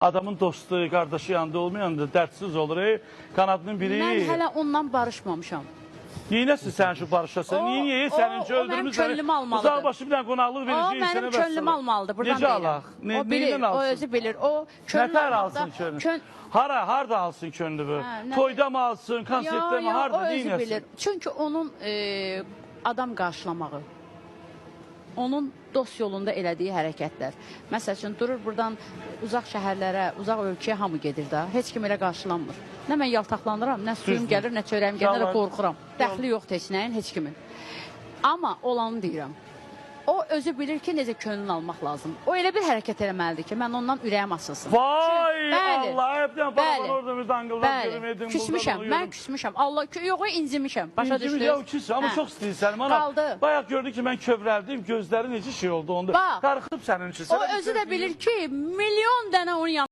Adamın dostu, qardaşı yanında olmayanda dərdsiz olur. Kanadının biri... Mən hələ ondan barışmamışam. Neynəsin sən şu barışasan? Niyə? Sənin ki öldürmüş səni. Uzaq başı bir dənə qonaqlıq verəcək. O mənim könlümü almalıdır. Buradan necə alaq? O bilir, o özü bilir. O nətər alsın könlünü? Harada alsın könlünü? Toyda mı alsın, konsertdə mi? Harada neynəsin? Çünki onun adam qarşılamağı, onun dost yolunda elədiyi hərəkətlər. Məsəl üçün, durur buradan uzaq şəhərlərə, uzaq ölkəyə hamı gedir də. Heç kim elə qarşılanmır. Nə mən yaltaqlanıram, nə suyum gəlir, nə çörəyim gəlir, nə qorxuram. Dəxli yoxdur heç nəyin, heç kimin. Amma olanı deyirəm. O özü bilir ki, necə könlünü almaq lazım. O elə bir hərəkət eləməlidir ki, mən ondan ürəyim asılsın. Vay Allah, hepdən paravan orada bir dangıllar görmedim. Küsmüşəm, mən küsmüşəm. Allah, yox, incimişəm. Başa düşdünüz? Yox, küs, amma çox istəyirsən. Qaldı. Bayaq gördük ki, mən kövrəldim, gözləri necə şey oldu onda. Qarxıb sənin üçün. O özü də bilir ki, milyon dənə onun yanında.